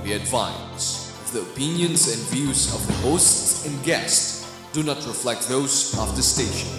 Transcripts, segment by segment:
Be advised, the opinions and views of the hosts and guests do not reflect those of the station.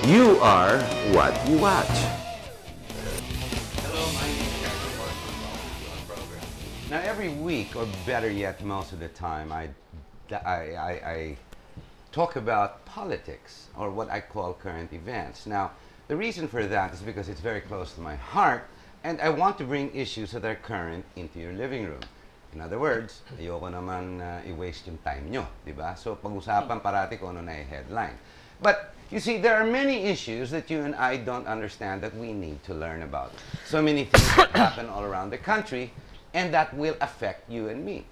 You are what you watch. Hello, my name is Tambuatco program. Now, every week, or better yet, most of the time, I talk about politics, or what I call current events. Now, the reason for that is because it's very close to my heart, and I want to bring issues that are current into your living room. In other words, ayoko naman i-waste yung time nyo, di ba? So, pag-usapan parati kung ano na i-headline. But, you see, there are many issues that you and I don't understand that we need to learn about. So many things that happen all around the country, and that will affect you and me.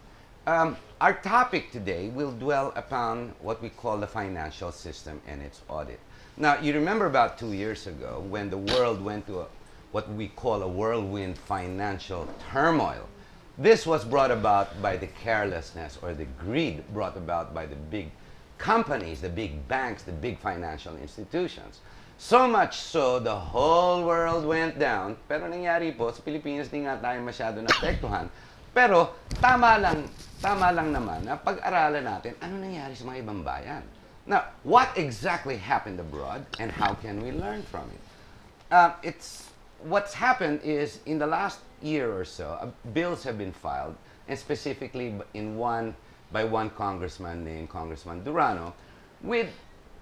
Our topic today will dwell upon what we call the financial system and its audit. Now, you remember about 2 years ago when the world went to what we call a whirlwind financial turmoil. This was brought about by the carelessness or the greed brought about by the big companies, the big banks, the big financial institutions. So much so, the whole world went down. Pero nangyari po, sa Pilipinas di nga tayo masyado naapektuhan. Pero tama lang naman na pag-aralan natin ano nangyari sa mga ibang bayan. Now, what exactly happened abroad and how can we learn from it? What's happened is in the last year or so, bills have been filed, and specifically by one congressman named Congressman Durano, with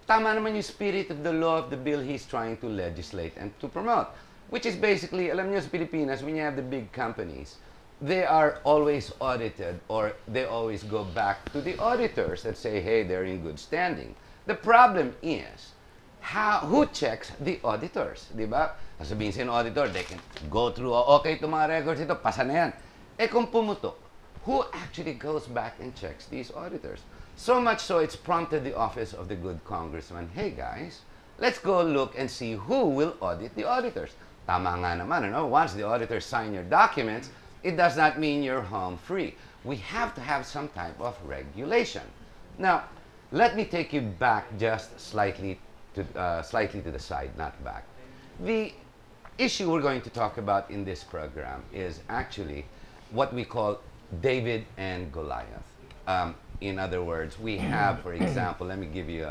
tama naman yung spirit of the law of the bill he's trying to legislate and to promote, which is basically, alam nyo sa Pilipinas, when you have the big companies, they are always audited, or they always go back to the auditors that say, hey, they're in good standing. The problem is, who checks the auditors, di ba? Sasabihin sa auditor, they can go through, okay, itong mga records ito, pasa na yan. Eh kung pumutok, who actually goes back and checks these auditors? So much so, it's prompted the office of the good congressman, hey guys, let's go look and see who will audit the auditors. Tama nga naman, you know, once the auditors sign your documents, it does not mean you're home free. We have to have some type of regulation. Now, let me take you back just slightly to the side, not back. The issue we're going to talk about in this program is actually what we call David and Goliath. In other words, we have, for example, let me give you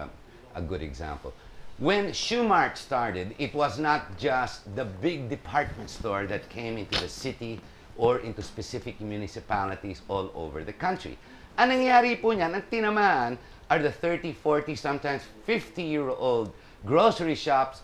a good example. When Shoemart started, it was not just the big department store that came into the city or into specific municipalities all over the country. Ang nangyari po niyan, ang tinamaan are the 30, 40, sometimes 50-year-old grocery shops,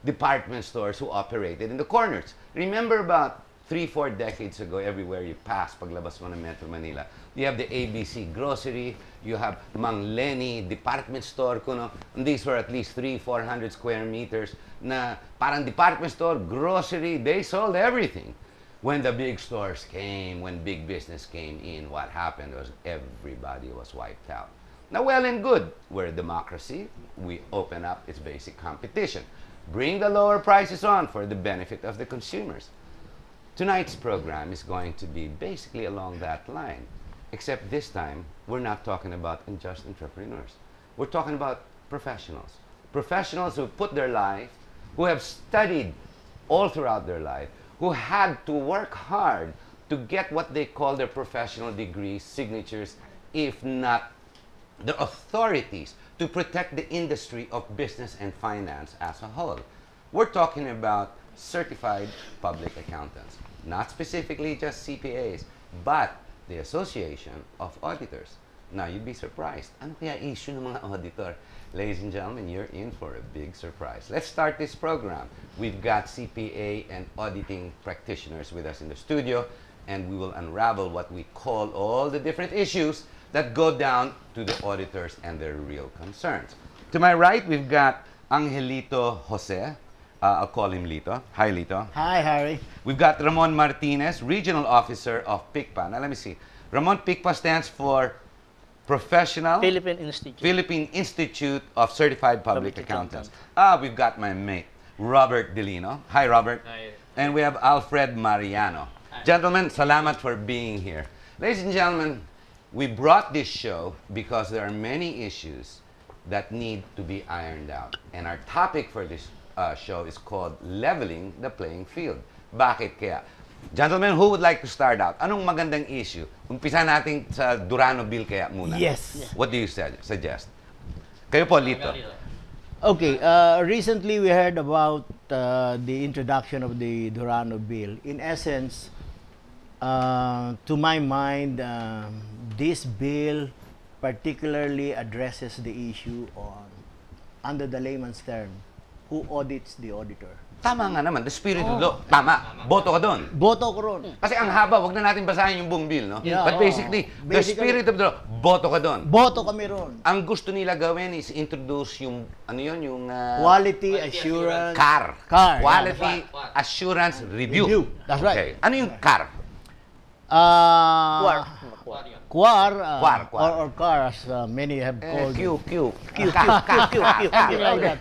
department stores who operated in the corners. Remember about 3-4 decades ago, everywhere you pass, paglabas mo ng Metro Manila, you have the ABC grocery, you have Mang Lenny department store, kuno, and these were at least 300-400 square meters na parang department store, grocery, they sold everything. When the big stores came, when big business came in, what happened was everybody was wiped out. Now, well and good, we're a democracy, we open up its basic competition. Bring the lower prices on for the benefit of the consumers. Tonight's program is going to be basically along that line, except this time, we're not talking about unjust entrepreneurs. We're talking about professionals. Professionals who put their life, who have studied all throughout their life, who had to work hard to get what they call their professional degrees, signatures, if not the authorities to protect the industry of business and finance as a whole. We're talking about certified public accountants, not specifically just CPAs, but the Association of Auditors. Now, you'd be surprised. Ano kaya issue ng mga auditor? Ladies and gentlemen, you're in for a big surprise. Let's start this program. We've got CPA and auditing practitioners with us in the studio, and we will unravel what we call all the different issues that go down to the auditors and their real concerns. To my right, we've got Angelito Jose. I'll call him Lito. Hi, Lito. Hi, Harry. We've got Ramon Martinez, Regional Officer of PICPA. Now, let me see. Ramon, PICPA stands for Philippine Institute of Certified Public Accountants. We've got my mate, Robert Delino. Hi, Robert. Hi. And we have Alfred Mariano. Hi. Gentlemen, salamat for being here. Ladies and gentlemen, we brought this show because there are many issues that need to be ironed out. And our topic for this show is called Leveling the Playing Field. Bakit kaya? Gentlemen, who would like to start out? Anong magandang issue? Umpisa natin sa Durano Bill kaya muna. Yes. What do you suggest? Kayo po, Lito. Okay, recently we heard about the introduction of the Durano Bill. In essence, to my mind, this bill particularly addresses the issue on, under the layman's term, who audits the auditor. Tama nga naman, the spirit of law. Tama. Boto ka doon. Boto ko ron. Kasi ang haba, wag na natin basahin yung buong bill, no? Yeah, But basically, the spirit of the law, boto ka doon. Boto kami ron. Ang gusto nila gawin is introduce yung, ano yun, yung... Quality assurance. CAR. CAR, Quality yeah, Assurance Review. Review. That's right. Okay. Ano yung CAR? Quar, Quar. or CAR, as many have called it. Q. Something like that.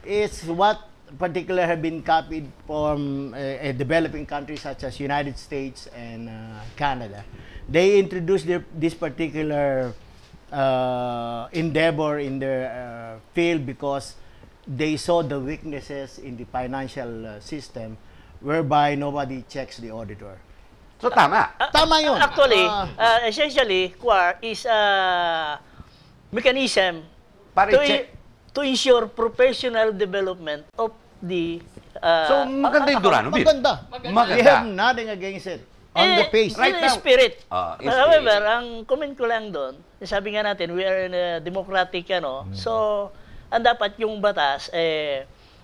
It's what particularly have been copied from a developing countries such as United States and Canada. They introduced this particular endeavor in their field because they saw the weaknesses in the financial system whereby nobody checks the auditor. So, tama. Tama yun. Actually, essentially, QUAR is a mechanism Para i-check. to ensure professional development of the... So, maganda yung Durano Bill. Maganda. We have nothing against it. On the face. In the spirit. In However, spirit. ang comment ko lang doon, sabi nga natin, we are in a democratic, so, ang dapat yung batas,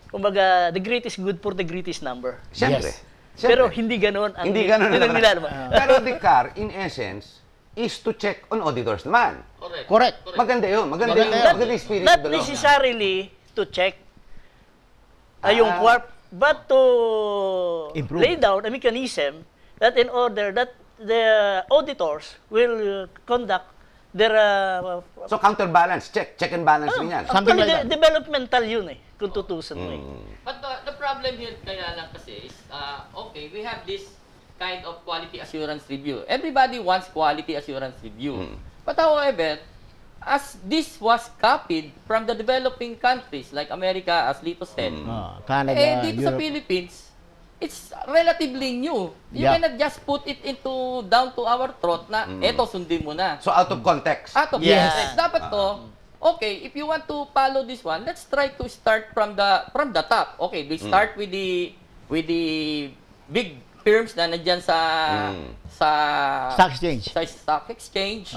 kumbaga, the greatest good for the greatest number. Siyempre. Yes. Pero hindi ganoon ang Hindi ganun naman. nilalabas. Pero the CAR, in essence, is to check on auditors naman. Correct. Maganda yun. Maganda yung spirit Not of the law. necessarily to check yung QUAR, but to Improve. lay down a mechanism that in order that the auditors will conduct their So, counterbalance. Check and balance rin yan. Something actually, like that. developmental yun kung tutusan mo But the problem here kaya lang kasi is, okay, we have this kind of quality assurance review. Everybody wants quality assurance review. But however, as this was copied from the developing countries like America, as Lito said, Canada, dito sa Europe. Philippines, it's relatively new. You Yeah. cannot just put it into down to our throat na eto sundin mo na. So, out of context. Out of Yes. context. Dapat to, okay, if you want to follow this one, let's try to start from the top. Okay, we start with the big firms na nandiyan sa Stock exchange. sa stock exchange.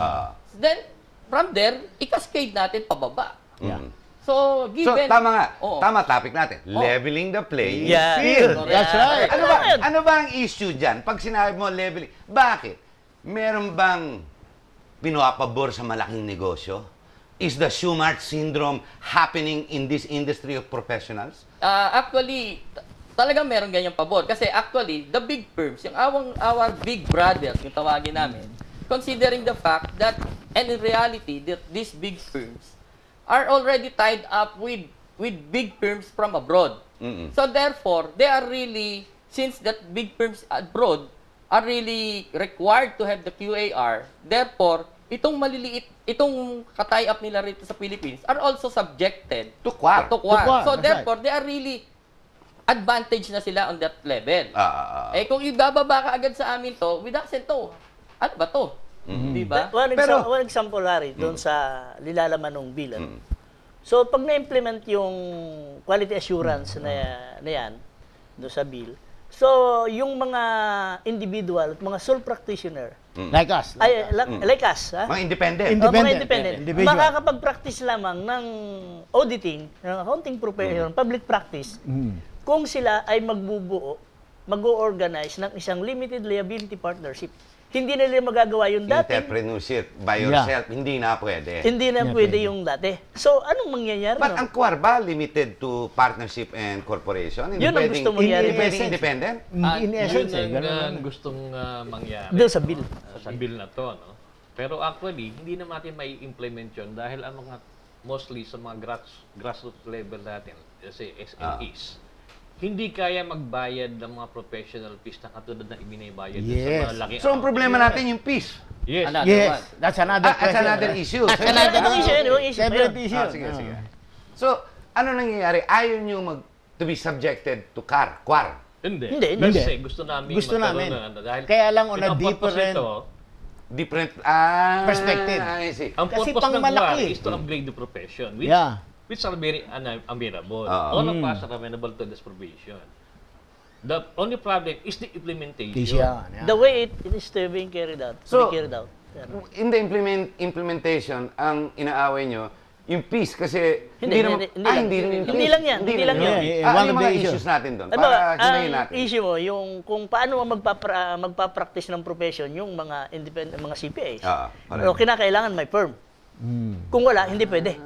Then from there, i-cascade natin pababa. Yeah. So, So, given tama nga. Oo. Tama topic natin. Leveling the playing Yeah. field. That's right. Ano ba ang issue dyan? Pag sinabi mo leveling, bakit? Meron bang pinapabor sa malaking negosyo? Is the Schumart syndrome happening in this industry of professionals? actually, talagang meron ganyang pabor. Kasi actually, the big firms, yung our big brothers, yung tawagin namin, considering the fact that, and in reality, that these big firms are already tied up with big firms from abroad. So therefore, they are really, since that big firms abroad are really required to have the QAR, therefore, itong maliliit, itong tie up nila rito sa Philippines are also subjected To QAR. To QAR. QAR, So that's therefore, they are really advantage na sila on that level. Kung ibababa ka agad sa amin to, with accent to, ano ba to? Di ba? One example, Harry, doon sa nilalaman ng bill. So, pag na-implement yung quality assurance na yan, doon sa bill, so, yung mga individual, mga sole practitioner, Like us. like us, ha? Mga independent. Mga independent. Individual. Makakapag-practice lamang ng auditing, ng accounting profession, public practice, kung sila ay mag-o-organize ng isang limited liability partnership. Hindi na nila magagawa yung dati. Entrepreneurship by yourself, hindi na pwede. Hindi na pwede yung dati. So, anong mangyayari? But ang KWAR ba limited to partnership and corporation? Hindi Yun ang pwedeng- gusto mangyari. Hindi pwedeng independent? In essence, yun ganun ang lang. gustong mangyari Doon sa bill. sa bill na to, no? Pero actually, hindi na natin may implement yun dahil ang mga mostly sa mga grassroots level natin, kasi SMEs, hindi kaya magbayad ng mga professional fees na katulad na ibinibayad dun sa Yes. mga laki. So, ang problema natin yung peace. Yes. Another Yes, one. that's another That's question. another issue. Another issue, anyway, issue. Separate Ayun. issue. Sige, sige. So, ano nangyayari? Ayaw nyo to be subjected to KWAR. Hindi. Hindi. Kasi gusto namin Gusto magkaroon namin. ng ano, dahil Kaya lang on a ang purpose different nito, Different perspective. I see. ang Kasi purpose ng pangmalaki. KWAR is to upgrade the profession, which Yeah. are very amenable. Oo. All of us are amenable to this provision. The only problem is the implementation. Tisyan. Yeah. The way it is being carried out. So, carried out. In the implementation, ang inaaway nyo, yung peace kasi Hindi naman, lang. hindi rin yung Hindi peace. lang yan, hindi lang yan. Ano Yeah, one yung of mga the issues issues. natin doon? Ano, Para ang himayin natin. issue mo, yung kung paano magpa-practice ng profession yung mga independent, mga CPAs. correct. So, kinakailangan may firm. Kung wala, hindi pwede.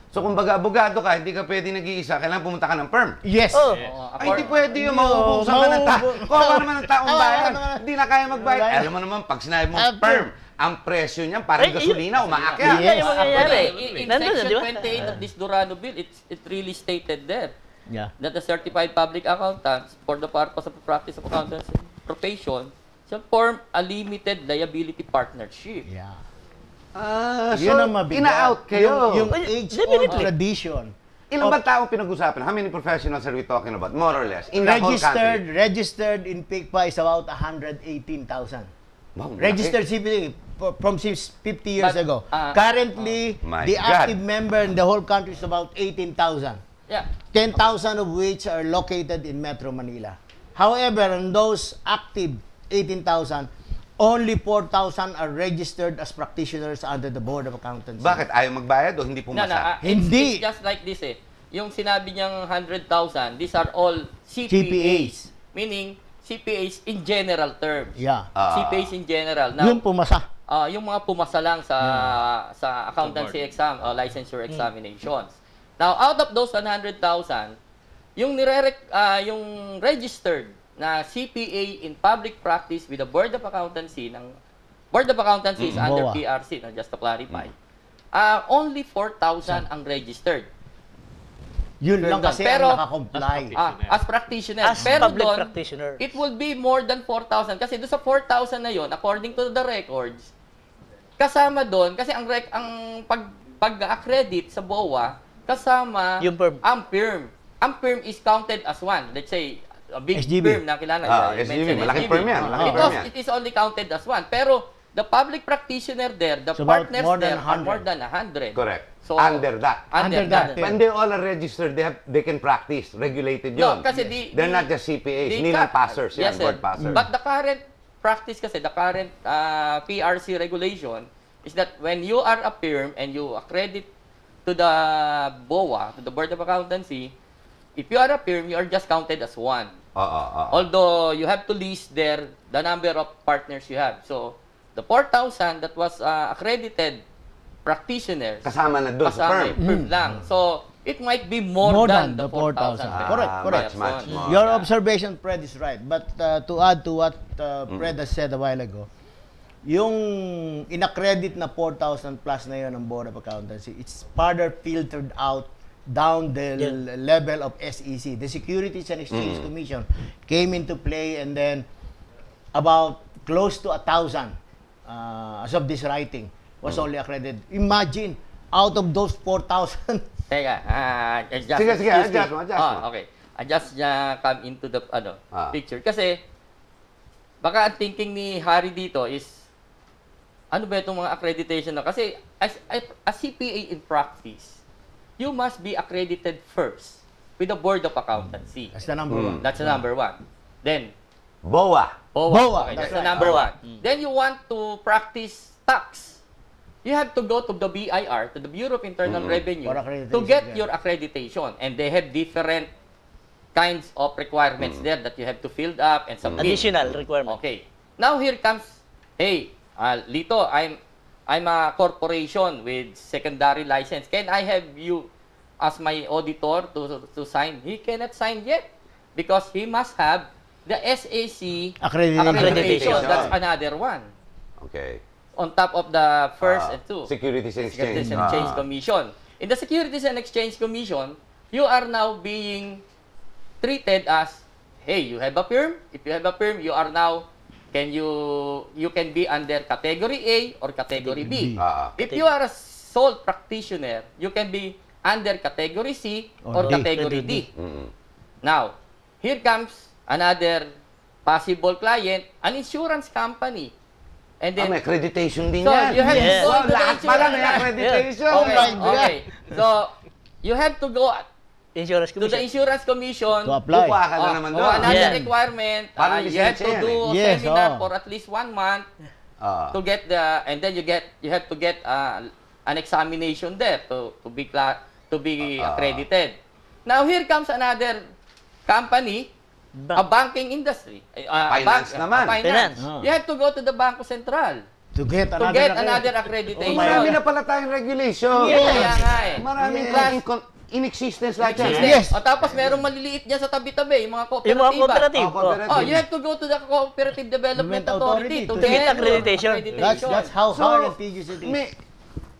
So kung baga abogado ka, hindi ka pwede nag-iisa, kailangan pumunta ka ng firm. Yes. Oh, Ay, hindi pwede yung mauubusan ka ng tao. Kawawa naman ng taong bayan. Hindi na kaya magbayad. Bayan. Alam mo naman, pag sinabi mo firm, ang presyo niya parang Ay, gasolina, umaakyat. Yun nga yung Actually, mangyayari. in Nandun na, Section di ba? 28 of this Durano Bill, it really stated there Yeah. that the certified public accountants, for the purpose of the practice of accountancy profession, shall form a limited liability partnership. Yeah. So, Yun ang mabigat. ina-out kayo. Yung Ay, age-old definitely. tradition. Ilang ba taong pinag-usapan? How many professionals are we talking about? More or less. In the whole country. Registered in PICPA is about 118,000. Wow, Registered CPA from 50 years But, ago. ah, Currently, my the God. active member in the whole country is about 18,000. Yeah. 10,000 of which are located in Metro Manila. However, in those active 18,000, only 4,000 are registered as practitioners under the Board of Accountancy. Bakit? Ayaw magbayad o hindi No, no, pumasa? Hindi. It's just like this eh. Yung sinabi niyang 100,000, these are all CPAs. CPAs. Meaning, CPAs in general terms. Yeah. CPAs in general. Now, Yung pumasa. yung mga pumasa lang sa accountancy exam, licensure examinations. Now, out of those 100,000, yung yung registered na CPA in public practice with the Board of Accountancy is under BOA. PRC, no, just to clarify. Only 4,000 ang registered. Yun lang kasi Pero, ang nakakomply. As practitioner. As Pero public doon, practitioner. it will be more than 4,000. Kasi doon sa 4,000 na yon, according to the records, kasama doon, kasi ang pag-accredit sa BOA, kasama Yung firm. ang firm. Ang firm is counted as one. Let's say, a big SGB. firm na kilala. I SGB, mentioned malaking SGB. firm yan, malaking firm yan. It is only counted as one. Pero, the public practitioner there, the It's about partners more than there are 100. more than 100. Correct. So, Under that. Under Under that. that. When they all are registered, they can practice. Regulated No, yun. kasi They're not just CPAs. the Hindi lang ca- passers Yes, yan, sir. board passers. But the current practice kasi, the current PRC regulation is that when you are a firm and you accredit to the BOA, to the Board of Accountancy, if you are a firm, you are just counted as one. Although you have to list there the number of partners you have. So, the 4,000 that was accredited practitioners, Kasama na doon sa kasama firm. yung firm lang. So, it might be more, More than, than the the 4,000. 4,000. Correct, correct. Much more. Your observation, Fred, is right. But to add to what Fred has said a while ago, yung inaccredit na 4,000 plus na yun ng Board of Accountancy, it's further filtered out down the level of SEC. The Securities and Exchange Commission came into play, and then about close to 1,000 as of this writing was only accredited. Imagine, out of those 4,000, Teka, adjust. Sige, excuse me. adjust mo. Okay. Adjust niya come into the picture. Kasi, baka ang thinking ni Harry dito is, ano ba itong mga accreditation na? Kasi, as CPA in practice, you must be accredited first with the Board of Accountancy. that's the number one. That's the number one. Then, BOA. BOA, Okay, that's that's the right. number BOA. one. Then you want to practice tax. You have to go to the BIR, to the Bureau of Internal Revenue, For accreditation, to get yeah. your accreditation. And they have different kinds of requirements there that you have to fill up and submit. Additional requirement. Okay. Now here comes, hey, Lito, I'm a corporation with secondary license. Can I have you as my auditor to sign? He cannot sign yet because he must have the SAC accreditation. That's another one. Okay. On top of the first and two. Securities and Exchange. Securities and Exchange Commission. In the Securities and Exchange Commission, you are now being treated as, hey, you have a firm. If you have a firm, you are now, you can be under Category A or Category B. If you are a sole practitioner, you can be under Category C or Category D. Now, here comes another possible client, an insurance company. And then, may accreditation din so yan. you have to go to the Lahat pala insurance may company. accreditation. Okay. So, you have to go Insurance to the Commission. Insurance Commission. To apply. Kukuha ka na naman doon. Another Yeah. requirement. Parang You have to lisensya yan do a Yes, seminar oh. for at least 1 month Ah. to get the, and then you have to get an examination there to be accredited. Now here comes another company, a banking industry. Finance naman. Finance. You have to go to the Bangko Sentral To get to get another accreditation. Marami na pala tayong regulation. Kaya nga eh. Maraming in existence lahat yan. Yes. O tapos merong maliliit dyan sa tabi-tabi, yung mga Yung mga kooperatiba. cooperative. Oh, you have to go to the Cooperative Development Authority to to get get accreditation. That's how hard and tedious it is.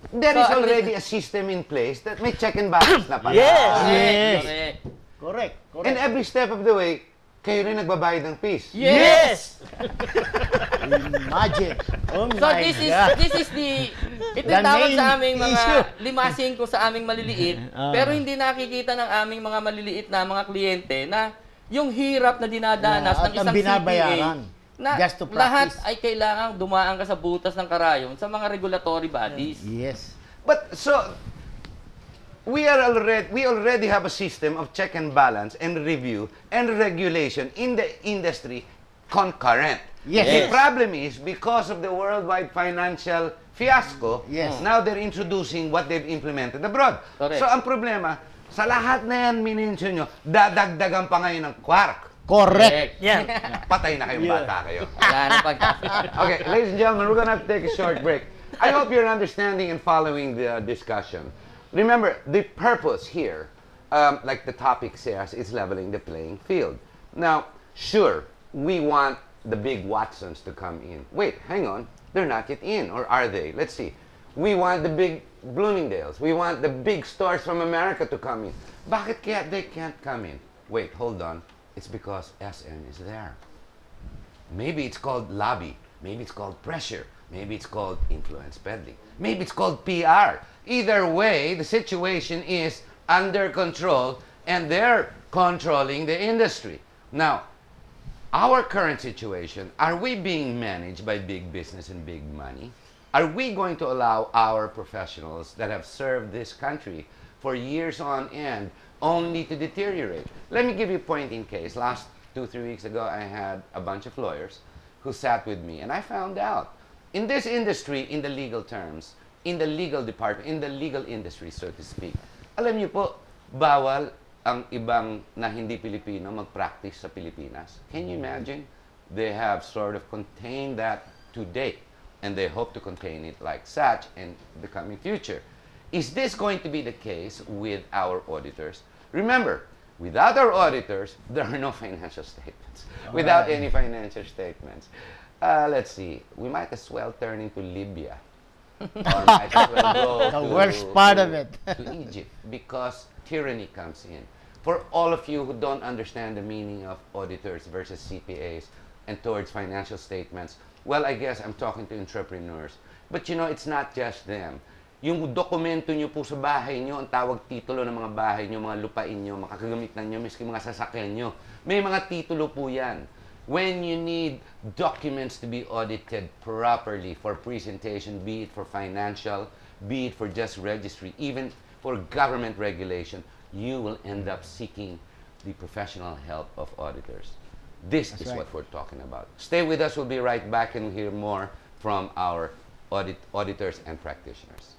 There is already a system in place that may check and balance na pala. Yes. Yes. Correct. And every step of the way, kayo rin nagbabayad ng fees. Yes. Imagine. Oh So my God. this is the ito The yung tawag main sa aming mga issue. 5-5 sa aming maliliit, pero hindi nakikita ng aming mga maliliit na mga kliyente na yung hirap na dinadanas At ng ang isang binabayaran CPA na just to lahat practice. ay kailangang dumaan ka sa butas ng karayon sa mga regulatory bodies. Yes. But so we already have a system of check and balance and review and regulation in the industry concurrent. Yes. The problem is because of the worldwide financial fiasco, Yes. now they're introducing what they've implemented abroad. Correct. So ang problema, sa lahat na yan minintion nyo, dadagdagan pa ngayon ng quark. Correct. Yan. Patay na kayong bata kayo. Wala na pag Okay, ladies and gentlemen, we're gonna have to take a short break. I hope you're understanding and following the discussion. Remember, the purpose here, like the topic says, is leveling the playing field. Now, sure, we want the big Watsons to come in. Wait, hang on. They're not yet in, or are they? Let's see. We want the big Bloomingdales. We want the big stores from America to come in. Bakit kaya they can't come in? Wait, hold on. It's because SN is there. Maybe it's called lobby. Maybe it's called pressure. Maybe it's called influence peddling. Maybe it's called PR. Either way, the situation is under control and they're controlling the industry. Now, our current situation, are we being managed by big business and big money? Are we going to allow our professionals that have served this country for years on end only to deteriorate? Let me give you a point in case. Last 2-3 weeks ago, I had a bunch of lawyers who sat with me, and I found out in this industry, in the legal terms, in the legal department, in the legal industry, so to speak, alam niyo po, bawal ang ibang na hindi Pilipino mag-practice sa Pilipinas. Can you imagine? They have sort of contained that to date, and they hope to contain it like such in the coming future. Is this going to be the case with our auditors? Remember, without our auditors, there are no financial statements. Without any financial statements, let's see, we might as well turn into Libya. Or might as well go The worst part of it. to Egypt, because tyranny comes in. For all of you who don't understand the meaning of auditors versus CPAs and towards financial statements, well, I guess I'm talking to entrepreneurs. But you know, it's not just them. Yung dokumento nyo po sa bahay nyo, ang tawag titulo ng mga bahay nyo, mga lupain nyo, makakagamitan nyo, miski mga sasakyan nyo. May mga titulo po yan. When you need documents to be audited properly for presentation, be it for financial, be it for just registry, even for government regulation, you will end up seeking the professional help of auditors. This is what we're talking about. Stay with us. We'll be right back and we'll hear more from our auditors and practitioners.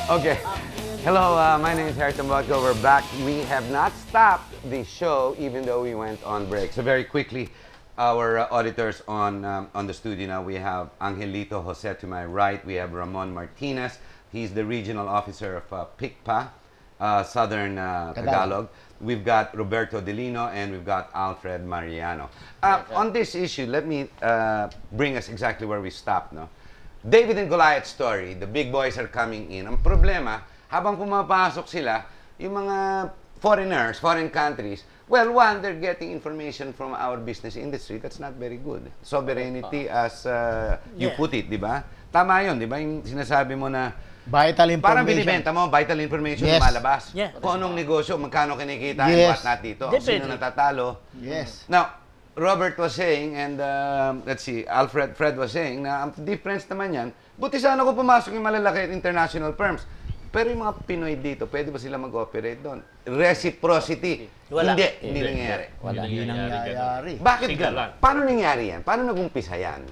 Okay. Hello, my name is Tambuatco. We're back. We have not stopped the show even though we went on break. So very quickly, our auditors on the studio now. We have Angelito Jose to my right. We have Ramon Martinez. He's the regional officer of PICPA, Southern Tagalog. We've got Roberto Delino and we've got Alfred Mariano. On this issue, let me bring us exactly where we stopped. No? David and Goliath story, the big boys are coming in. Ang problema, habang pumapasok sila, yung mga foreigners, foreign countries, well, one, they're getting information from our business industry. That's not very good. Sovereignty as you put it, di ba? Tama yun, di ba? Yung sinasabi mo na Vital information. parang binibenta mo, vital information Yes. lumalabas. Yeah. Kung anong negosyo, magkano kinikita, Yes. and what not dito. Definitely. Sino natatalo. Yes. Now, Robert was saying, and let's see, Fred was saying, na ang difference naman yan, buti sana ko pumasok yung malalaki at international firms. Pero yung mga Pinoy dito, pwede ba sila mag-operate doon? Reciprocity. Wala. Hindi nangyayari. Wala. Hindi nangyayari. Bakit Sigalan. gano'n? Paano nangyari yan? Paano nag-umpisa yan?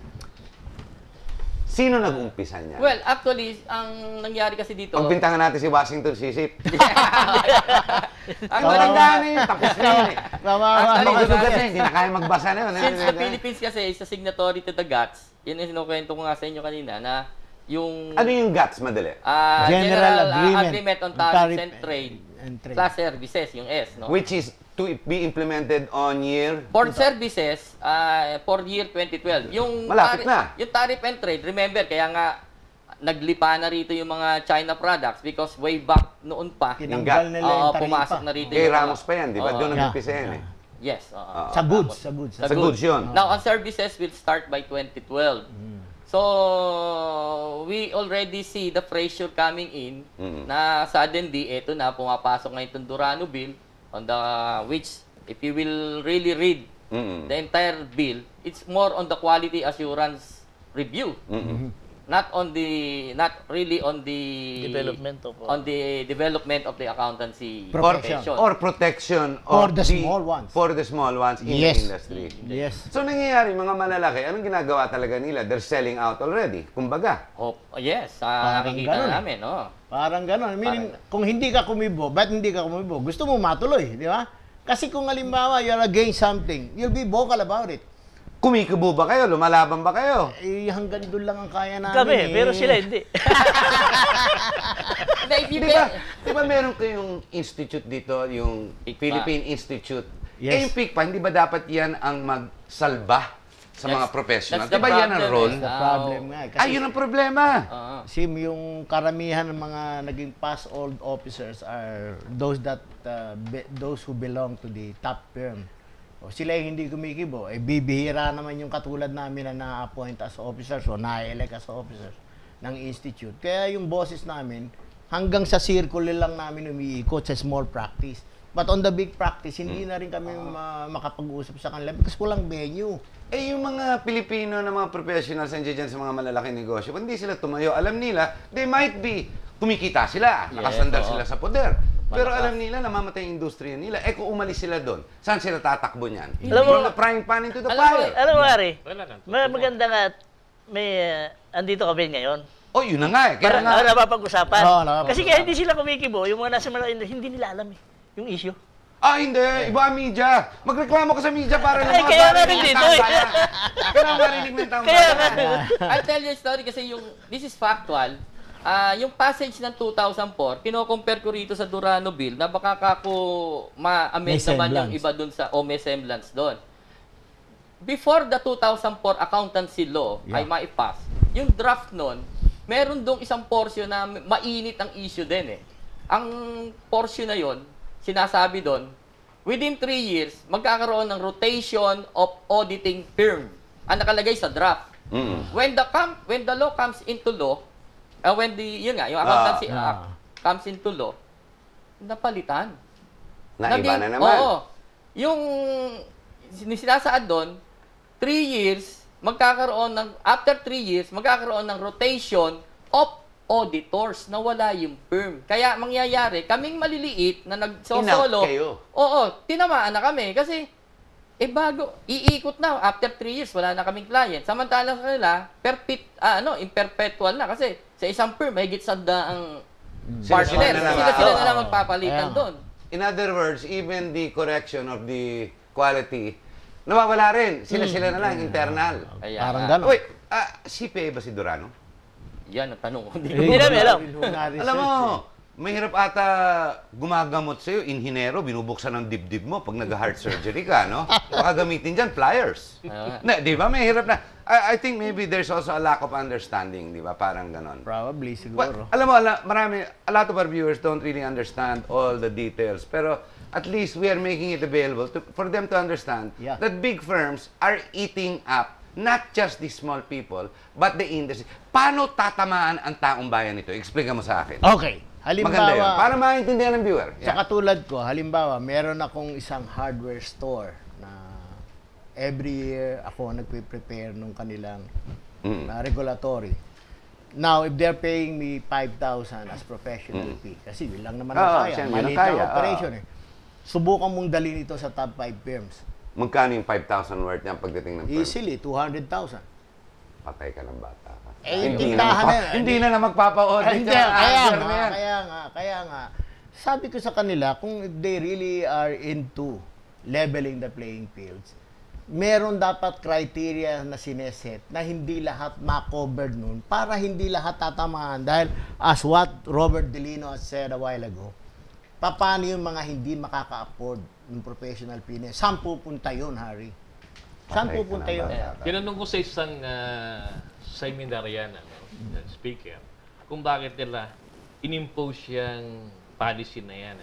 Sino nag-umpisa niyan? Well, actually, ang nangyari kasi dito... Pagbintangan natin si Washington Sisip. ang Magandaan na yun, tapos na yun eh. Kawawa. Magudugat na yun, hindi na kaya magbasa na yun. Since the Philippines kasi is a signatory to the GATS, yun yung sinukwento ko nga sa inyo kanina, na yung... Ano yung GATS, madali? General Agreement on Tariffs and Trade, plus Services, yung S, no? Which is to be implemented on year... For services, for year 2012. Yung Malapit na. Yung tariff and trade, remember, kaya nga naglipa na rito yung mga China products because way back noon pa, Tinanggal nila yung taripa. pumasok na rito Kay yung mga- Ramos pa yan, di ba? Oo. Doon Yeah. nag-umpisa yan eh. Yes. Sa goods. Sa goods. Sa goods yun. Now, on services will start by 2012. So, we already see the pressure coming in na suddenly, eto na, pumapasok ngayon itong Durano Bill on the which, if you will really read the entire bill, it's more on the quality assurance review. Not really on the development of the accountancy Protection. Or protection For of the small ones. For the small ones in Yes. the industry. Yes. So nangyayari, mga malalaki, anong ginagawa talaga nila? They're selling out already. Kumbaga. Oh, yes, Parang nakikita ganun. namin, no? Parang gano'n. Meaning, kung hindi ka kumibo, ba't hindi ka kumibo? Gusto mo matuloy, di ba? Kasi kung halimbawa, you're against something, you'll be vocal about it. Kumikibo ba kayo? Lumalaban ba kayo? Eh, hanggang doon lang ang kaya namin. Kami, eh. pero sila hindi. Di ba meron kayong institute dito, yung PICPA. Philippine Institute? Yes. Eh, yung PICPA, hindi ba dapat yan ang magsalba sa mga professional? that's the Di ba yan ang problem, role? eh. The problem nga. eh. Kasi, Ay, yun ang problema. Sim, yung karamihan ng mga naging past old officers are those that those who belong to the top firm. O sila yung hindi kumikibo, eh bibihira naman yung katulad namin na na-appoint as officers o na-elect as officers ng institute. Kaya yung bosses namin, hanggang sa circle lang namin umiikot sa small practice. But on the big practice, hindi na rin kami makapag-usap sa kanila because kulang venue. Eh, yung mga Pilipino na mga professionals nandiyan dyan sa mga malalaking negosyo, kung hindi sila tumayo, alam nila, they might be, kumikita sila, nakasandal oo. sila sa poder. Pero Malakas. alam nila, namamatay yung industriya nila. Eh, kung umalis sila doon, saan sila tatakbo niyan? Alam mo- From the frying pan into the Alam mo- fire. Ano Mari? Wala lang. Maganda nga at may andito kami ngayon. Oh, yun na nga eh. Kaya Para nga, napapag-usapan. Oo, napapag-usapan. Kasi kaya hindi sila kumikibo, yung mga nasa mga hindi nila alam eh, yung issue. Hindi. Iba ang media. Magreklamo ka sa media para Ay, kaya nga rin dito eh. Kaya marinig mo yung taong Kaya bayan. nga. I'll tell you a story kasi this is factual. Yung passage ng 2004, kino-compare ko rito sa Durano Bill na baka kako ma-amend May naman yung semblance. iba dun sa, o may semblance doon. Before the 2004 accountancy law ay maipass, yung draft nun, meron dong isang portion na mainit ang issue din eh. Ang portion na yon, sinasabi doon, within 3 years, magkakaroon ng rotation of auditing firm. Ang nakalagay sa draft. When the law comes into law, yung accountancy act comes into law, napalitan. Naiba na naman. Oo. Yung sinasaad doon, 3 years, after 3 years, magkakaroon ng rotation of auditors na wala yung firm. Kaya mangyayari, kaming maliliit na nagsosolo, Inout kayo. oo, tinamaan na kami. Kasi, bago, iikot na. After 3 years, wala na kaming client. Samantala sa kanila, imperpetual na. Kasi, sa isang firm, mahigit 100 ang partner. na lang. Sila na lang Oo. magpapalitan Ayan. doon. In other words, even the correction of the quality, nawawala rin. Sila-sila na lang, internal. Kaya, Parang gano'n. Wait, CPA ba si Durano? yan ang tanong ko. Hindi namin alam. Alam mo, mahirap ata gumagamot sa'yo, inhinero, binubuksan ng dibdib mo pag nag-heart surgery ka, no? Baka gamitin dyan, pliers. Di ba? Mahirap na. I think maybe there's also a lack of understanding, di ba? Parang ganon. Probably, But, siguro. alam mo, a lot of our viewers don't really understand all the details. Pero at least we are making it available for them to understand that big firms are eating up not just the small people, but the industry. Paano tatamaan ang taong bayan nito? Explain mo sa akin. Okay. Maganda yun. Halimbawa, Para maintindihan ng viewer. sa katulad ko, halimbawa, meron akong isang hardware store na every year ako nagpe-prepare nung kanilang regulatory. Now, if they're paying me 5,000 as professional fee, kasi yun lang naman ang kaya. siya, yun ang Maliit kaya, ang operation eh. Subukan mong dalhin ito sa top 5 firms. Magkano yung 5,000 worth niya pagdating ng firm? Easily, 200,000. Patay ka ng bata ka. Hindi na. Hindi na magpapa-audit. Hindi, kaya nga. Sabi ko sa kanila, kung if they really are into leveling the playing fields, meron dapat criteria na sineset na hindi lahat ma-covered nun para hindi lahat tatamaan. Dahil as what Robert Delino has said a while ago, paano yung mga hindi makaka-afford ng professional fee? Saan pupunta yun, Harry? Saan pupunta yun? Tinanong ko sa isang seminaryan, speaker, kung bakit nila inimpose yung policy na yan.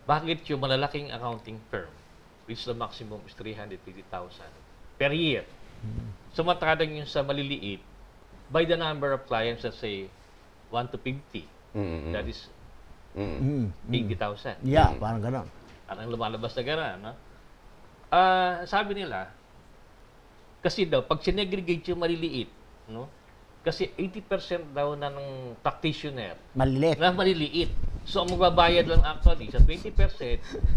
Bakit yung malalaking accounting firm, which the maximum is 350,000 per year, sumatradang yun sa maliliit by the number of clients, let's say, 1 to 50. That is 80,000. Yeah, parang ganon. Parang lumalabas na gano'n, no? Sabi nila, kasi daw, pag sinegregate yung maliliit, no? Kasi 80% daw na ng practitioner Malilit. na maliliit. So, ang magbabayad lang actually sa 20%,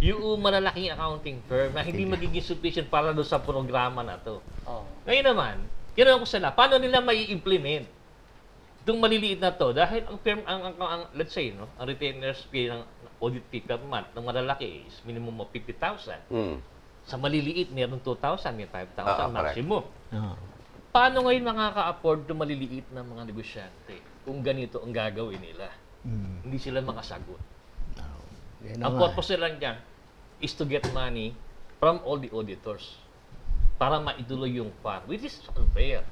yung malalaking accounting firm na hindi magiging sufficient para doon sa programa na to. Ngayon naman, kinanong ko sila, paano nila mai-implement itong maliliit na to? Dahil ang firm, let's say, no, ang retainers fee ng audit fee per month ng malalaki is minimum of 50,000. Sa maliliit, meron 2,000, may 5,000 maximum. Paano ngayon makaka-afford ng maliliit na mga negosyante kung ganito ang gagawin nila? Hindi sila makasagot. Ang purpose nila dyan is to get money from all the auditors para maituloy yung fund, which is unfair.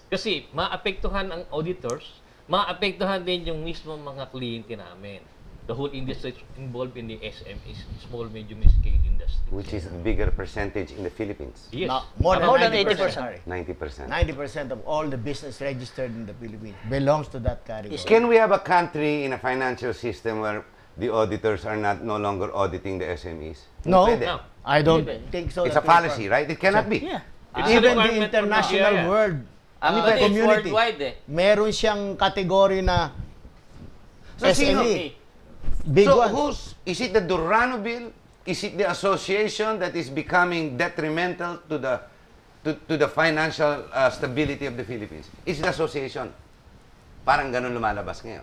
Kasi maapektuhan ang auditors, maapektuhan din yung mismo mga kliyente namin. The whole industry involved in the SMEs, small, medium scale industry. Which is a bigger percentage in the Philippines. Yes. More than 80%. Harry. 90%. 90% of all the business registered in the Philippines belongs to that category. Can we have a country in a financial system where the auditors are no longer auditing the SMEs? No, Pwede. No. I don't think so. It's a fallacy, right? It cannot be. Yeah. It's a Even the requirement from international BIA. world It's community, worldwide eh. meron siyang kategory na So, sino? SME. Big So, ones. is it the Durano Bill? Is it the association that is becoming detrimental to the financial stability of the Philippines? It's the association. Parang ganun lumalabas ngayon.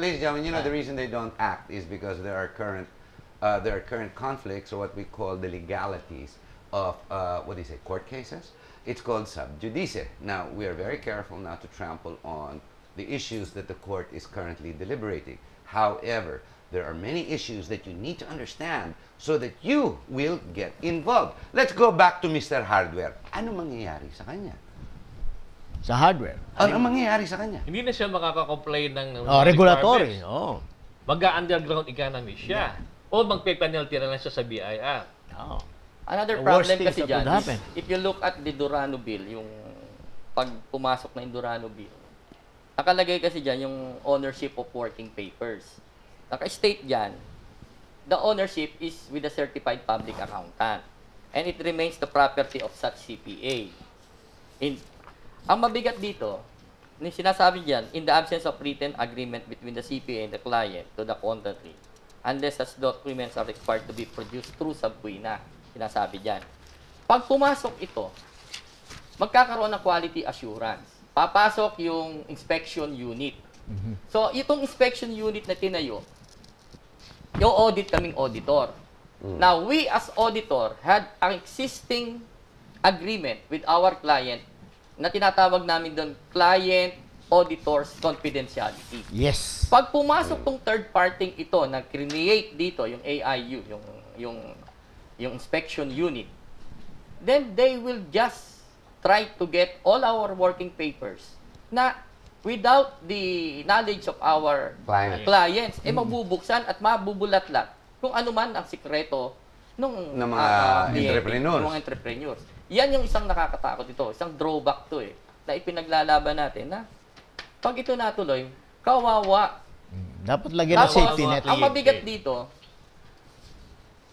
Ladies and gentlemen, you know the reason they don't act is because there are current there are current conflicts, or what we call the legalities of, court cases. It's called sub judice. Now, we are very careful not to trample on the issues that the court is currently deliberating. However, there are many issues that you need to understand so that you will get involved. Let's go back to Mr. Hardware. Ano mangyayari sa kanya? Sa hardware. Ano mangyayari sa kanya? Hindi na siya makaka-complain ng Regulatory. Mag-underground economy siya. O mag-penalty na lang siya sa BIR. Another The problem worst things kasi that dyan could is, happen. if you look at the Durano Bill, yung pag pumasok na yung Durano Bill, nakalagay kasi dyan yung ownership of working papers. Naka-state dyan, the ownership is with a certified public accountant. And it remains the property of such CPA. Ang mabigat dito, yung sinasabi dyan, in the absence of written agreement between the CPA and the client to the contrary, unless such documents are required to be produced through subpoena, sinasabi dyan. Pag pumasok ito, magkakaroon ng quality assurance. Papasok yung inspection unit. So, itong inspection unit na tinayo, yung audit kaming auditor. Now, we as auditor had an existing agreement with our client na tinatawag namin doon client auditor's confidentiality. Yes. Pag pumasok tong third party ito na create dito yung AIU, yung inspection unit, then they will just try to get all our working papers na without the knowledge of our clients, mabubuksan at mabubulatlat kung ano man ang sikreto ng mga entrepreneurs. Ng mga entrepreneurs. Yan yung isang nakakatakot ito, isang drawback to na ipinaglalaban natin na pag ito natuloy, kawawa. Dapat lagyan ng safety net. Ang mabigat dito,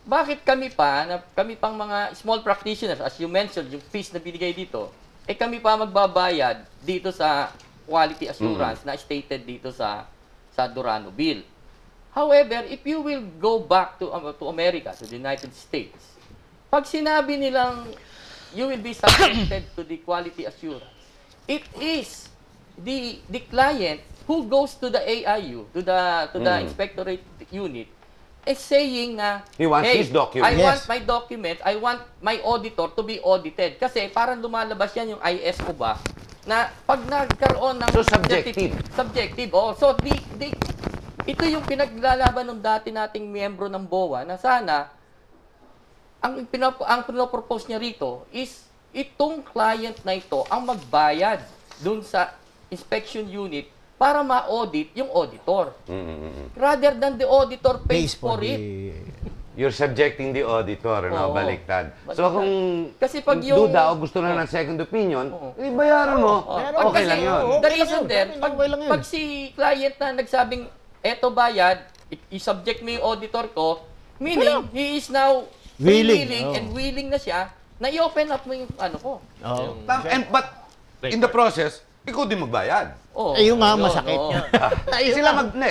bakit kami pang mga small practitioners, as you mentioned, yung fees na binigay dito, kami pa magbabayad dito sa quality assurance na stated dito sa Durano Bill. However, if you will go back to America, to the United States, pag sinabi nilang you will be subjected to the quality assurance, it is the client who goes to the AIU, to the inspectorate unit, is saying na, he wants his document. I want my document, I want my auditor to be audited. Kasi parang lumalabas yan yung ISO ba, na pag nagkaroon ng... So, subjective. Subjective, So, ito yung pinaglalaban ng dati nating miyembro ng BOA na sana, ang pinopropose niya rito is itong client na ito ang magbayad dun sa inspection unit para ma-audit yung auditor. Rather than the auditor pays for it. You're subjecting the auditor, no? Baliktad. So kung kasi pag yung duda o gusto na ng second opinion, bayaran mo. Okay lang yun. The reason there, pag si client na nagsabing, eto bayad, i-subject mo yung auditor ko, meaning, he is now willing na siya na i-open up mo yung ano ko. But in the process, ikaw din magbayad. Yung nga masakit.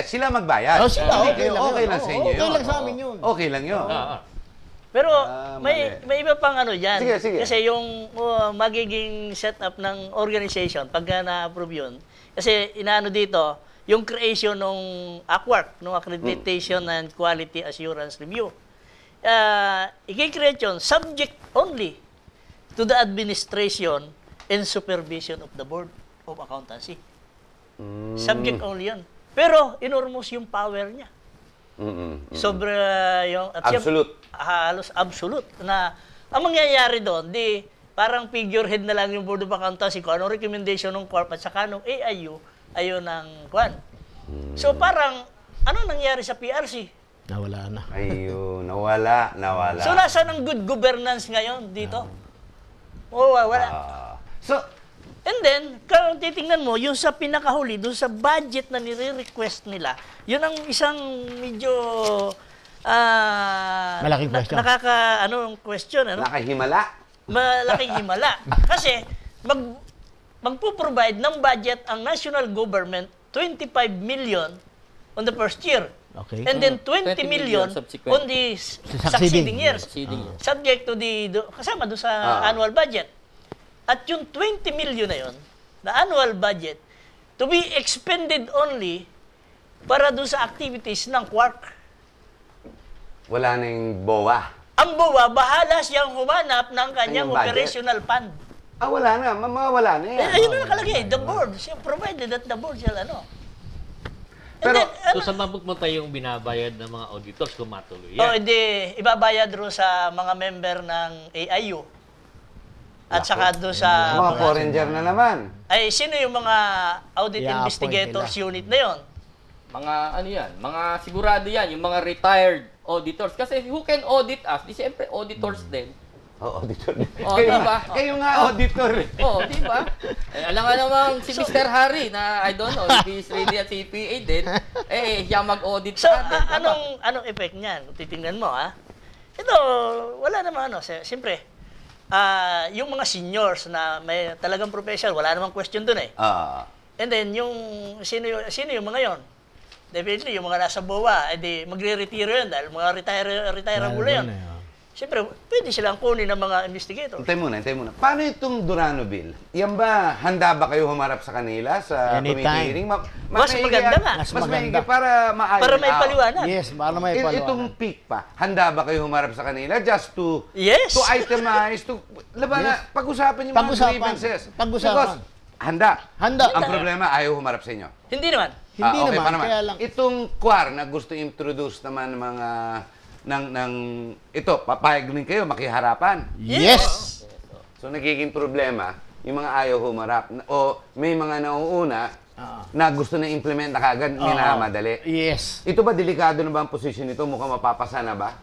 Sila magbayad. Okay lang sa inyo yun. Okay lang sa amin yun. Okay lang yun. Pero may iba pang ano dyan. Sige. Kasi yung magiging setup ng organization, pagka na-approve yun, kasi inaano dito, yung creation ng ACWARC, ng Accreditation and Quality Assurance Review. I-create yun subject only to the administration and supervision of the Board of Accountancy. Subject only yun. Pero enormous yung power niya. Sobra yung... Absolute. Halos absolute. Na ang mangyayari doon, parang figurehead na lang yung Board of Accountancy kung anong recommendation ng Corp at saka ng AIU, ayun ang kwan. So parang, ano nangyari sa PRC? Nawala na. Ayun, nawala. So nasa ng good governance ngayon dito? Wala. And then, kung titingnan mo, yung sa pinakahuli, doon sa budget na nire-request nila, yun ang isang medyo malaking question. Question, ano? Malaking himala. Kasi, magpo-provide ng budget ang national government 25 million on the first year. Okay. And then 20 million on the succeeding years. Subject to kasama doon sa annual budget. At yung 20 million na yun, na annual budget, to be expended only para doon sa activities ng QUARC. Wala na yung BOA. Ang BOA, bahala siyang humanap ng kanyang Kanyang budget. operational fund. Wala na. Mawawala na yan. Ayun na nakalagay, the board. Provided that the board shall ano. And Pero, then, So, saan mapupunta yung binabayad ng mga auditors kung matuloy oh, yan? hindi, ibabayad ro sa mga member ng AIU. At saka doon sa... mga foreigner na naman. Ay, sino yung mga audit Yeah, investigators appoint unit na yon? Mga ano yan, mga sigurado yan, yung mga retired auditors. Kasi who can audit us? Di siyempre auditors din. Auditor. Oh, kayo, diba? kayo nga auditor. Oo, di ba? Alam nga naman si Mr. Harry na I don't know if he's really a CPA din, siya mag-audit So, sa atin. anong effect niyan? Titingnan mo, ha? Ito, wala naman, ano. Siyempre, yung mga seniors na may talagang professional, wala namang question dun, eh. And then, sino yung mga yon? Definitely, yung mga nasa BOA, edi magre-retiro yun dahil mga retireable na yun. Siyempre, pwede silang kunin ng mga investigators. Hintay muna. Paano itong Durano Bill? Yan ba, handa ba kayo humarap sa kanila sa Anytime. committee hearing? Mas maganda nga. Mas Mas maganda. maigi para ma-iron Para may out. paliwanag. Yes, para may paliwanag. Itong peak pa, handa ba kayo humarap sa kanila just to Yes. to itemize, to pag-usapan yung mga Pag-usapan. grievances? Pag-usapan. Because, handa. Handa. Ang problema, ayaw humarap sa inyo. Hindi naman. Hindi okay, naman, pa naman. kaya lang. Itong quar na gusto introduce naman ng mga ito, papayag din kayo makiharapan. Yes! So nagiging problema, yung mga ayaw humarap o may mga nauuna na gusto na implement na kagad, minamadali. Yes. Ito ba, delikado na ba ang posisyon nito? Mukhang mapapasa na ba?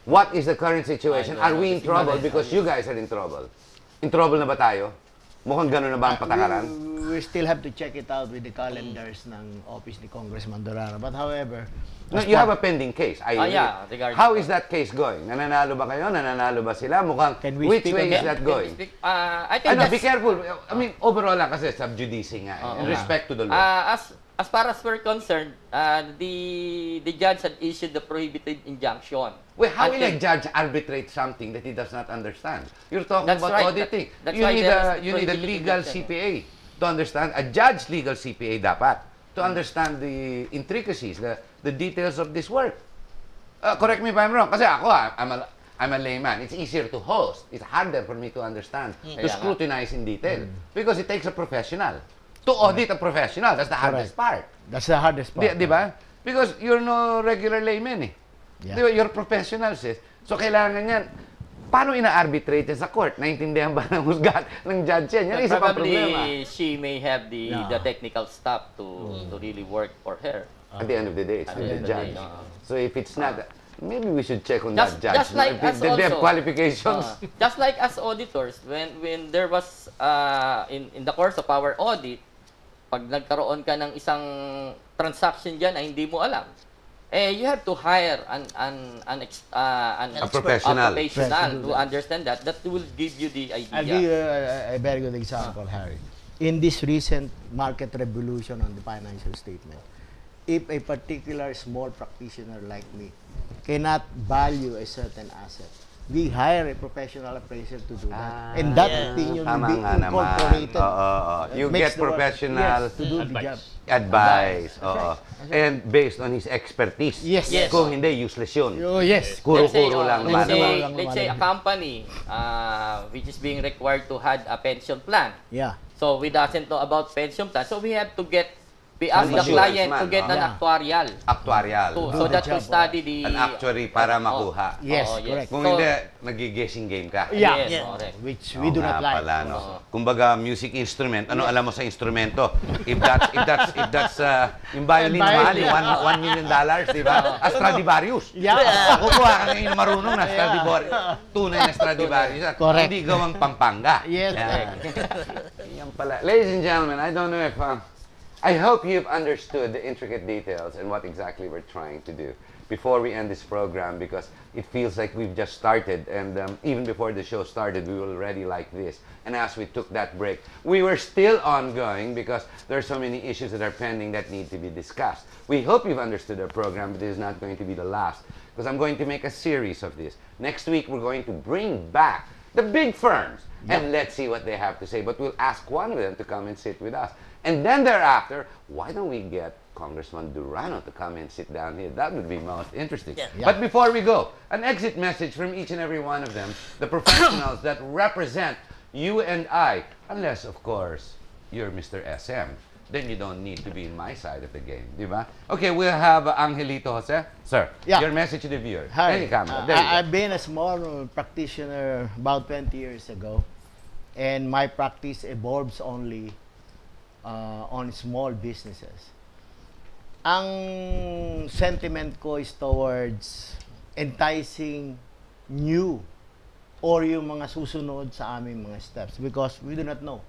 What is the current situation? Are we in trouble because you guys are in trouble? In trouble na ba tayo? Mukhang gano'n na ba ang patakaran? We still have to check it out with the calendars ng office ni Congressman Durano. But however, No, you have a pending case. yeah, regarding How that. is that case going? Nananalo ba kayo? Nananalo ba sila? Mukhang, Can we which speak way on is that going? I think Ano, that's, be careful. I mean, overall lang kasi sub judice nga. In respect to the law. as far as we're concerned, the judge had issued the prohibited injunction. Wait, how will a Until- judge arbitrate something that he does not understand? You're talking That's about right. auditing. That's You why need there a is you need a prohibited legal injunction. CPA to understand. A judge legal CPA dapat to understand the intricacies, the details of this work. Correct me if I'm wrong. Kasi ako, I'm a layman. It's easier to host. It's harder for me to understand, to Kaya nga. scrutinize in detail. Because it takes a professional. To audit a professional, that's the hardest part. that's the hardest part. Di ba? Because you're no regular layman eh. Yeah. Di ba? You're professionals eh. So kailangan yan. Paano ina-arbitrate yan sa court? Naintindihan ba ng husgat ng judge yan? Yan isa pang problema. Probably she may have the technical staff to really work for her. At the end of the day, it's At still the the end of the judge. day, So if it's not, maybe we should check on that judge. Just like no? us If they have also. qualifications. Just like as auditors, when there was in the course of our audit, pag nagkaroon ka ng isang transaction diyan na hindi mo alam, you have to hire A professional. to understand that will give you the idea. I'll give you a very good example, Harry. In this recent market revolution on the financial statement, if a particular small practitioner like me cannot value a certain asset, we hire a professional appraiser to do that. And that opinion will Tama be nga naman. incorporated. You Makes get the work- professional yes, to do the advice. job. advice. Oo. And based on his expertise. Yes. Yes. Kung hindi, useless yun. Oh, yes. Kuro-kuro lang let's say, naman. let's say a company which is being required to have a pension plan. Yeah. So we doesn't know about pension plan. So we have to we ask the Insurance client man, to get an yeah. actuarial. Actuarial. So the that to job, study the An actuary para makuha. Yes, Oo, correct. Kung So, hindi, nag-guessing game ka. Yeah. Yes, Yeah. correct. Which we do Oo not nga like. pala, no? Kumbaga, music instrument. Ano alam mo sa instrumento? If that's yung violin na mahal, yung $1 million, di ba? Stradivarius. Yeah. Kukuha ka ngayon marunong na Stradivarius. Tunay na Stradivarius. Correct. Hindi gawang Pampanga. Yes. Yan pala. Ladies and gentlemen, I don't know if... I hope you've understood the intricate details and what exactly we're trying to do before we end this program, because it feels like we've just started, and even before the show started, we were already like this. And as we took that break, we were still ongoing because there are so many issues that are pending that need to be discussed. We hope you've understood our program, but this is not going to be the last, because I'm going to make a series of this. Next week, we're going to bring back the big firms, and let's see what they have to say. But we'll ask one of them to come and sit with us. And then thereafter, why don't we get Congressman Durano to come and sit down here. That would be most interesting. Yeah. But before we go, an exit message from each and every one of them, the professionals that represent you and I, unless, of course, you're Mr. SM. Then you don't need to be in my side of the game, di ba? Okay, we'll have Angelito Jose. Sir, Yeah. your message to the viewer. Hi. Any camera. There you go. I've been a small practitioner about 20 years ago, and my practice evolves only on small businesses. Ang sentiment ko is towards enticing new or yung mga susunod sa aming mga steps, because we do not know.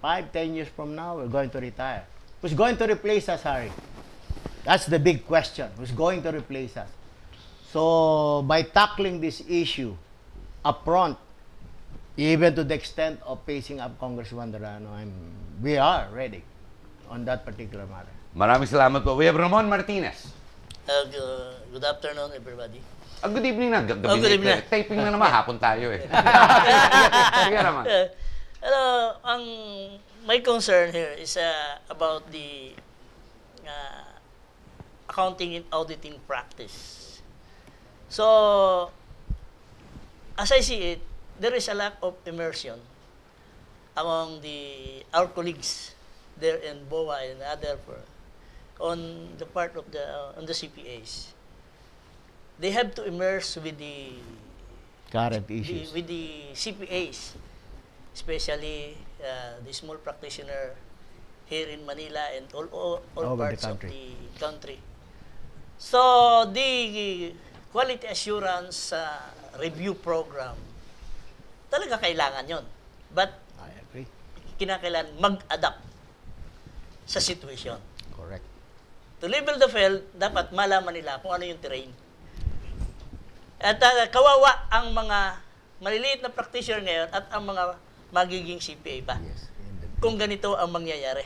5-10 years from now, we're going to retire. Who's going to replace us, Harry? That's the big question. Who's going to replace us? So, by tackling this issue upfront, even to the extent of facing up Congressman Durano, we are ready on that particular matter. Maraming salamat po. We have Ramon Martinez. Good afternoon, everybody. Good evening na. Gabi Good na. evening. Taping na naman. Hapon tayo eh. Sige naman. My concern here is about the accounting and auditing practice. So, as I see it, there is a lack of immersion among our colleagues there in BOA and other on the part of on the CPAs. They have to immerse with the Current issues. with the CPAs, especially the small practitioner here in Manila and all Over parts the of country. the country. So the quality assurance review program, talaga kailangan yon. But I agree. kinakailangan mag-adapt sa situation. Correct. To level the field, dapat malaman nila kung ano yung terrain. At kawawa ang mga maliliit na practitioner ngayon at ang mga magiging CPA pa. Yes. Kung ganito ang mangyayari.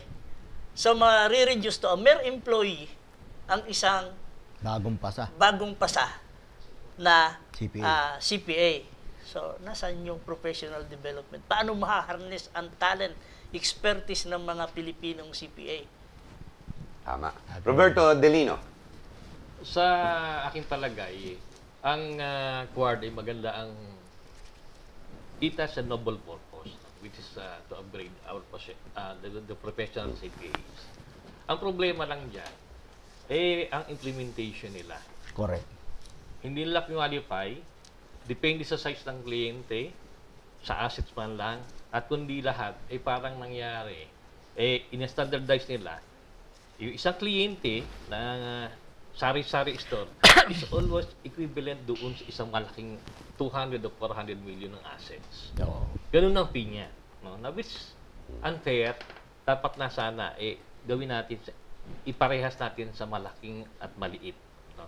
So, ma-reduce to a mere employee ang isang Bagong pasa. bagong pasa na CPA. CPA. So, nasaan yung professional development? Paano maha-harness ang talent, expertise ng mga Pilipinong CPA? Tama. Roberto Delino. Sa aking palagay, ang quad ay maganda ang it has a noble purpose, which is to upgrade our the professional CPAs. Ang problema lang dyan, ang implementation nila. Correct. Hindi nila qualify, depende sa size ng kliyente, sa assets man lang, at kundi lahat, parang nangyari, in-standardize nila, yung isang kliyente na sari-sari store is always equivalent doon sa isang malaking 200 o 400 million ng assets. Oo. Ganun ang fee niya. No? Na which unfair, dapat na sana gawin natin, iparehas natin sa malaking at maliit. No?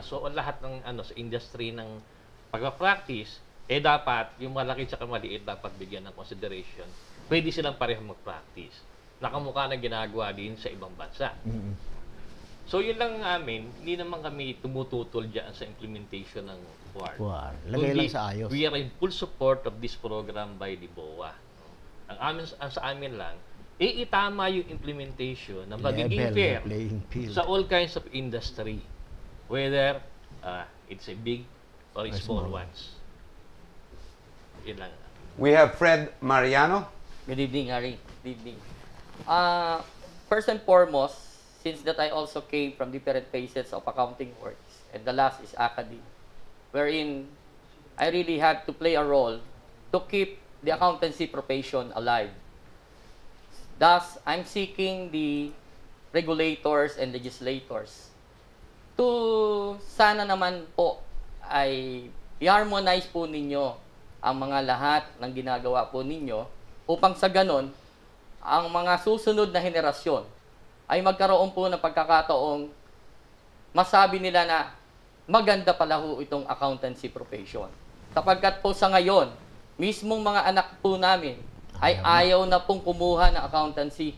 So, ang lahat ng sa industry ng pag-practice, dapat yung malaki at maliit dapat bigyan ng consideration. Pwede silang parehong mag-practice. Nakamukha na ginagawa din sa ibang bansa. So, yun lang amin, hindi naman kami tumututol dyan sa implementation ng QUAR. Wow. Lagay lang sa ayos. We are in full support of this program by the BOA. Ang sa amin lang, itama yung implementation na magiging Level fair the playing field. sa all kinds of industry, whether it's a big or a small ones. Yun lang. We have Fred Mariano. Good evening, Harry. Good evening. First and foremost, since that I also came from different phases of accounting works, and the last is academe, wherein I really had to play a role to keep the accountancy profession alive. Thus, I'm seeking the regulators and legislators to sana naman po ay i-harmonize po ninyo ang mga lahat ng ginagawa po ninyo upang sa ganon, ang mga susunod na henerasyon ay magkaroon po ng pagkakataong masabi nila na maganda pala ho itong accountancy profession. Sapagkat po sa ngayon, mismong mga anak po namin ay ayaw na pong kumuha ng accountancy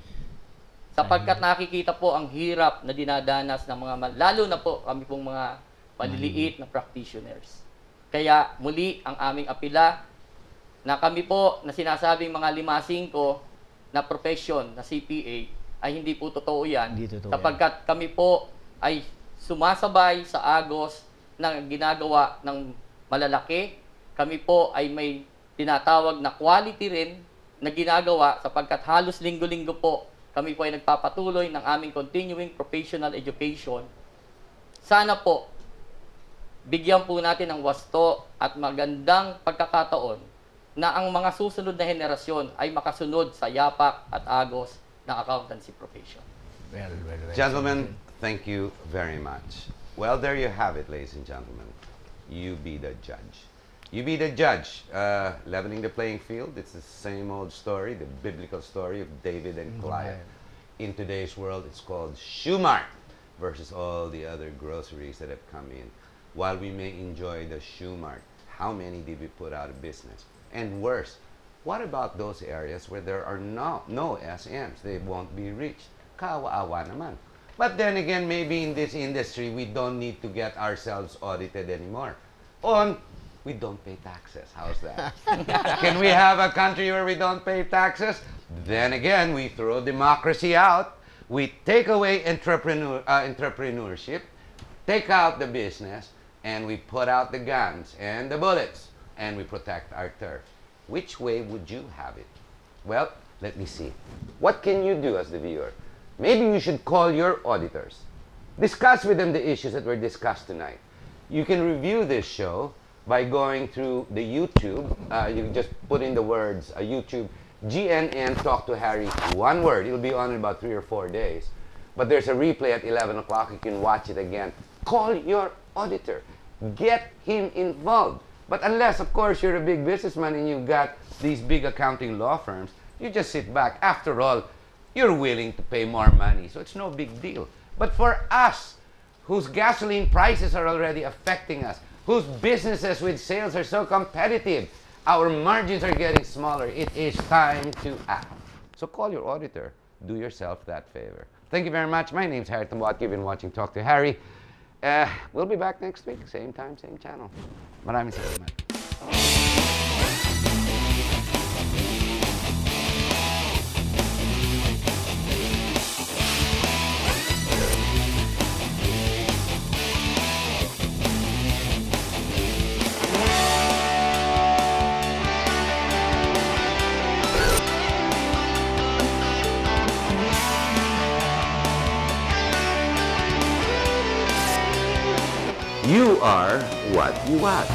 sapagkat nakikita po ang hirap na dinadanas ng mga, lalo na po kami pong mga maliliit na practitioners. Kaya muli ang aming apila na kami po na sinasabing mga 5-5 na profession na CPA ay hindi po totoo yan. Hindi totoo Sapagkat kami po ay sumasabay sa agos ng ginagawa ng malalaki. Kami po ay may tinatawag na quality rin na ginagawa sapagkat halos linggo-linggo po kami po ay nagpapatuloy ng aming continuing professional education. Sana po, bigyan po natin ng wasto at magandang pagkakataon na ang mga susunod na henerasyon ay makasunod sa yapak at agos ng accountancy profession. Well, Gentlemen, thank you very much. Well, there you have it, ladies and gentlemen. You be the judge. You be the judge. Leveling the playing field, it's the same old story, the biblical story of David and Goliath. In today's world, it's called Shoemart versus all the other groceries that have come in. While we may enjoy the Shoemart, how many did we put out of business? And worse, what about those areas where there are no SMs? They won't be reached. Kawawa naman. But then again, maybe in this industry, we don't need to get ourselves audited anymore. We don't pay taxes. How's that? Can we have a country where we don't pay taxes? Then again, we throw democracy out. We take away entrepreneurship, take out the business, and we put out the guns and the bullets, and we protect our turf. Which way would you have it? Well, let me see. What can you do as the viewer? Maybe you should call your auditors. Discuss with them the issues that were discussed tonight. You can review this show by going through the YouTube. You can just put in the words YouTube, GNN Talk to Harry, one word. It'll be on in about 3 or 4 days. But there's a replay at 11 o'clock. You can watch it again. Call your auditor. Get him involved. But unless, of course, you're a big businessman and you've got these big accounting law firms, you just sit back. After all, you're willing to pay more money, so it's no big deal. But for us, whose gasoline prices are already affecting us, whose businesses with sales are so competitive, our margins are getting smaller, it is time to act. So call your auditor. Do yourself that favor. Thank you very much. My name's Harry Tambuatco. You've been watching Talk to Harry. We'll be back next week. Same time, same channel. Maraming salamat. You are what you watch.